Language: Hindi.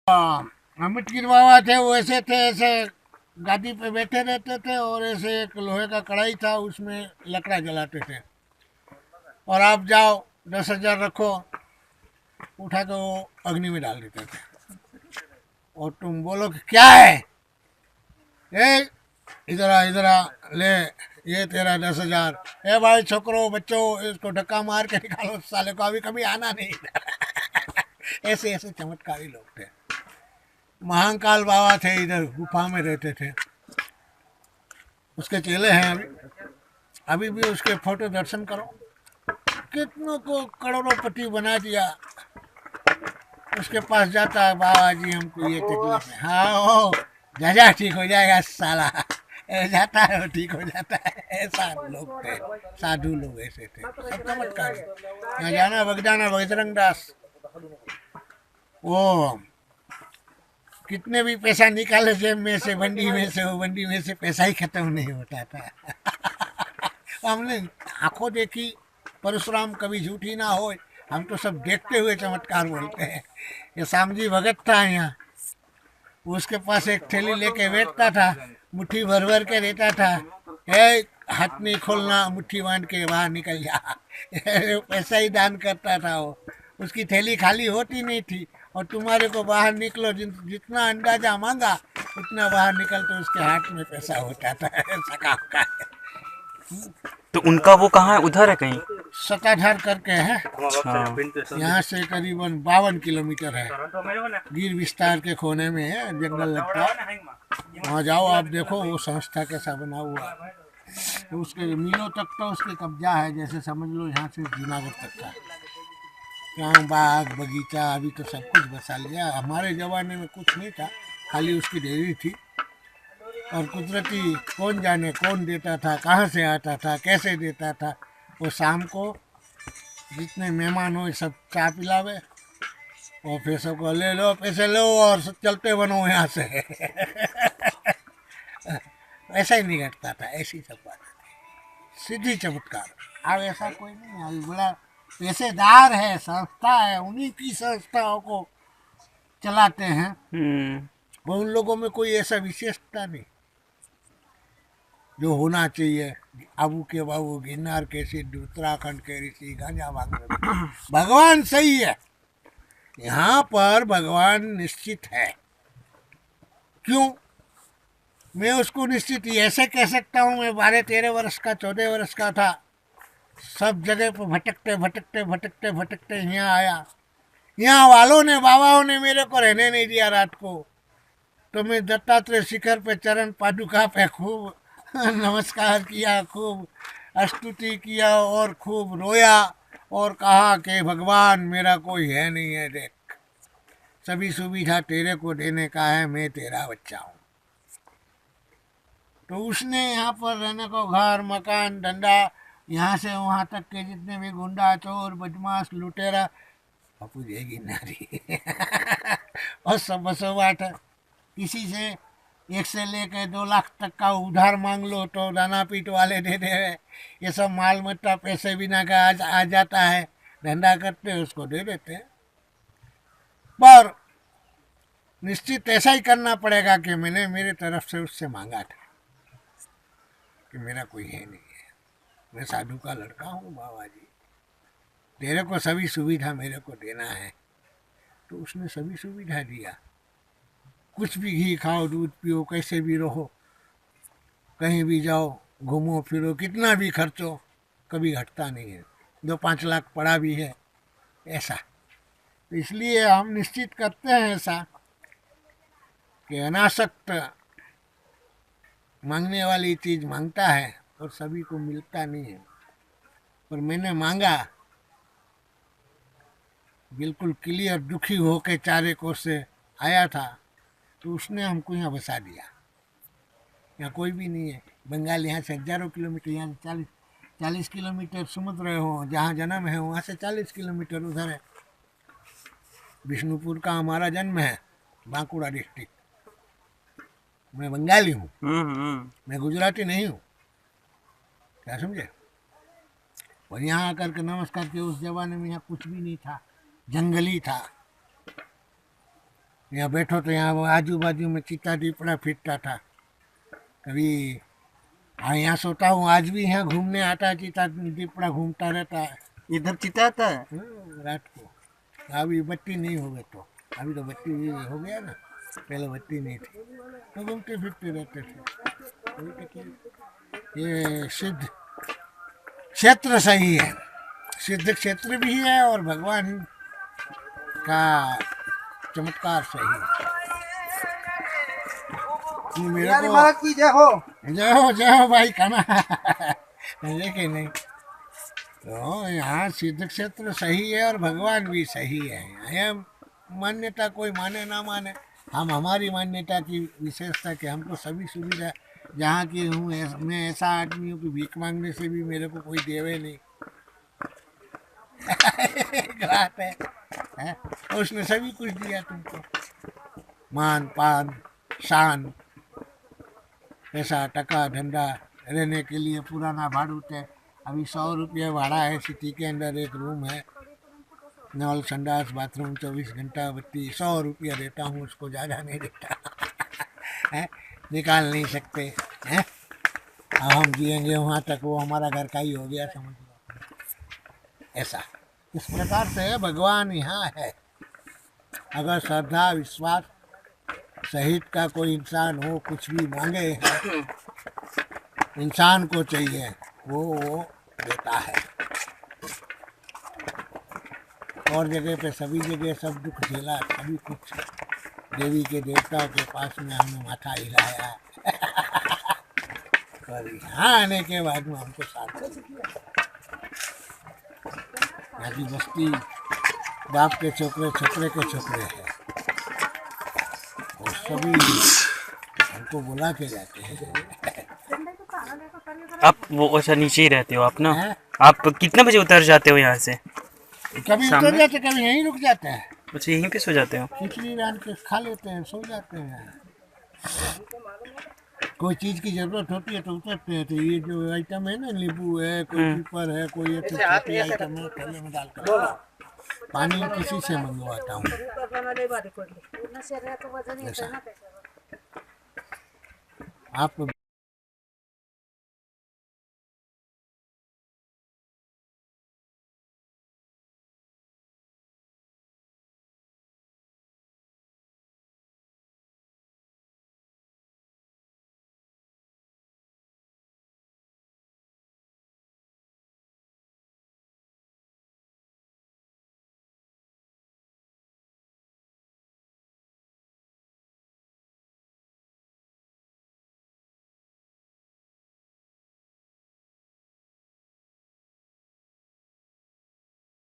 अमित गिर बाबा थे वो ऐसे थे, ऐसे गादी पे बैठे रहते थे और ऐसे एक लोहे का कढ़ाई था, उसमें लकड़ा जलाते थे। और आप जाओ 10,000 रखो, उठा के वो अग्नि में डाल देते थे। और तुम बोलो कि क्या है, ए इधर आ ले, ये तेरा 10,000। ए भाई छोकरो बच्चों, इसको धक्का मार के निकालो, साले को अभी कभी आना नहीं। ऐसे ऐसे चमत्कारी लोग थे। महाकाल बाबा थे, इधर गुफा में रहते थे, उसके चेले हैं अभी। अभी भी उसके फोटो दर्शन करो, कितनों को करोड़ोंपति बना दिया। उसके पास जाता है, बाबा जी हमको ये तकलीफ है। हाँ ओ जा ठीक हो जाएगा साला, जाता है वो ठीक हो जाता है। ऐसा लोग थे, साधु लोग ऐसे थे, सब चमत्कार। यहाँ जाना बगजाना बजरंग दास, वो कितने भी पैसा निकाले जेब में से, बंडी में से, वो बंडी में से पैसा ही खत्म नहीं होता था। हमने आंखों देखी, परशुराम कभी झूठी ना हो, हम तो सब देखते हुए चमत्कार बोलते हैं। ये सामजी भगत था यहाँ, उसके पास एक थैली लेके बैठता था, मुट्ठी भर भर के देता था। ए हाथ नहीं खोलना, मुट्ठी बांध के बाहर निकल जा। पैसा ही दान करता था वो, उसकी थैली खाली होती नहीं थी। और तुम्हारे को बाहर निकलो, जितना अंदाजा मांगा उतना बाहर निकल, तो उसके हाथ में पैसा होता था। ऐसा काम का तो उनका वो कहाँ है, उधर है कहीं? सताधार करके है, अच्छा। यहाँ से करीबन 52 किलोमीटर है, गिर विस्तार के कोने में है, जंगल लगता है। वहाँ जाओ आप देखो वो संस्था कैसा बना हुआ है। तो उसके मीलों तक तो उसके कब्जा है, जैसे समझ लो यहाँ से जूनागढ़ तक का। यहाँ बाग बगीचा अभी तो सब कुछ बसा लिया, हमारे ज़माने में कुछ नहीं था, खाली उसकी डेयरी थी। और कुदरती कौन जाने कौन देता था, कहाँ से आता था, कैसे देता था। वो शाम को जितने मेहमान हो सब चाय पिलावे, और फिर सबको ले लो पैसे लो और चलते बनो यहाँ से। ऐसा ही नहीं घटता था, ऐसी सब बात सीधी चमत्कार। अब ऐसा कोई नहीं है, बोला पैसेदार है, संस्था है, उन्हीं की संस्थाओं को चलाते हैं, और उन लोगों में कोई ऐसा विशेषता नहीं जो होना चाहिए। आबू के बाबू, गिरनार के सिद्ध, उत्तराखंड के ऋषि, गांजा भांग। भगवान सही है, यहाँ पर भगवान निश्चित है। क्यों मैं उसको निश्चित ऐसे कह सकता हूँ, मैं 12-13 वर्ष का, 14 वर्ष का था, सब जगह पर भटकते भटकते भटकते भटकते यहाँ आया। यहाँ वालों ने, बाबाओं ने मेरे को रहने नहीं दिया रात को, तो मैं दत्तात्रेय शिखर पे चरण पादुका पे खूब नमस्कार किया, खूब स्तुति किया और खूब रोया और कहा कि भगवान मेरा कोई है नहीं है, देख सभी सुविधा तेरे को देने का है, मैं तेरा बच्चा हूँ। तो उसने यहाँ पर रहने को घर मकान धंधा, यहाँ से वहाँ तक के जितने भी गुंडा चोर बदमाश लुटेरा, पप्पू देगी नारी और सब बसोबाट। किसी से 1 से लेकर 2 लाख तक का उधार मांग लो तो दाना पीट वाले दे दे। ये सब माल मत्ता पैसे बिना का आ जाता है, धंधा करते उसको दे देते हैं। पर निश्चित ऐसा ही करना पड़ेगा कि मैंने मेरे तरफ से उससे मांगा था कि मेरा कोई है नहीं है, मैं साधु का लड़का हूँ बाबा जी, तेरे को सभी सुविधा मेरे को देना है। तो उसने सभी सुविधा दिया, कुछ भी घी खाओ, दूध पियो, कैसे भी रहो, कहीं भी जाओ, घूमो फिरो, कितना भी खर्चो, कभी घटता नहीं है। 2-5 लाख पड़ा भी है ऐसा। तो इसलिए हम निश्चित करते हैं ऐसा कि अनासक्त मांगने वाली चीज़ मांगता है और सभी को मिलता नहीं है। पर मैंने मांगा, बिल्कुल क्लियर दुखी होके चारे कोस से आया था, तो उसने हमको यहाँ बसा दिया। यहाँ कोई भी नहीं है, बंगाल यहाँ से 1000 किलोमीटर, यहाँ से 40 किलोमीटर समुद्र हो, जहाँ जन्म है वहाँ से 40 किलोमीटर उधर है। विष्णुपुर का हमारा जन्म है, बांकुड़ा डिस्ट्रिक्ट। मैं बंगाली हूँ, मैं गुजराती नहीं हूँ, क्या समझे। और यहाँ आकर के नमस्कार किया। उस जमाने में यहाँ कुछ भी नहीं था, जंगली था। यहाँ बैठो तो यहाँ आजू बाजू में चीता दीपड़ा फिरता था। कभी यहाँ सोता हूँ, आज भी यहाँ घूमने आता है, चीता दीपड़ा घूमता रहता है। इधर चीता आता है? रात को। अभी बत्ती नहीं हो गई तो, अभी तो बत्ती हो गया ना, पहले बत्ती नहीं थी तो घूमते फिरते रहते थे। ये सिद्ध क्षेत्र सही है, सिद्ध क्षेत्र भी है और भगवान का चमत्कार सही है। मेरे को जय हो भाई, खाना लेके नहीं तो यहाँ सिद्ध क्षेत्र सही है और भगवान भी सही है। यह मान्यता कोई माने ना माने, हम हमारी मान्यता की विशेषता कि हमको सभी सुविधा जहाँ की हूँ, मैं ऐसा आदमी हूँ कि भीख मांगने से भी मेरे को कोई देवे नहीं। बात है? उसने सभी कुछ दिया तुमको, मान पान शान, पैसा टका धंधा, रहने के लिए पुराना भाड़ूत है। अभी 100 रुपये भाड़ा है, सिटी के अंदर एक रूम है, नल संडास बाथरूम 24 घंटा बत्ती, 100 रुपया देता हूँ, उसको ज़्यादा नहीं देता। है? निकाल नहीं सकते हैं। अब हम जिएंगे वहाँ तक, वो हमारा घर का ही हो गया, समझ लो। ऐसा इस प्रकार से भगवान यहाँ है। अगर श्रद्धा विश्वास सहित का कोई इंसान हो, कुछ भी मांगे इंसान को चाहिए, वो देता है। और जगह पे सभी जगह सब दुख झेला, सभी कुछ देवी के देवताओं के पास में हमने माथा हिलाया। और यहाँ आने के बाद में हमको सार्थक किया। यहाँ की बस्ती बाप के छोकरे छोकरे के छोकरे है, और सभी हमको बुला के जाते हैं। आप वो अच्छा नीचे ही रहते हो आप ना? हैं? आप कितने बजे उतर जाते हो यहाँ से? कभी उतर जाते, कभी यहीं रुक जाते हैं। अच्छा यहीं पे सो जाते हो? खिचड़ी रान के खा लेते हैं, सो जाते हैं। कोई चीज़ की ज़रूरत होती है तो उतरते हैं। तो ये जो आइटम है ना, नींबू है, कोई पीपर है, कोई अच्छी छोटी आइटम है, थैले में डालकर पानी किसी से मंगवाता हूँ। आप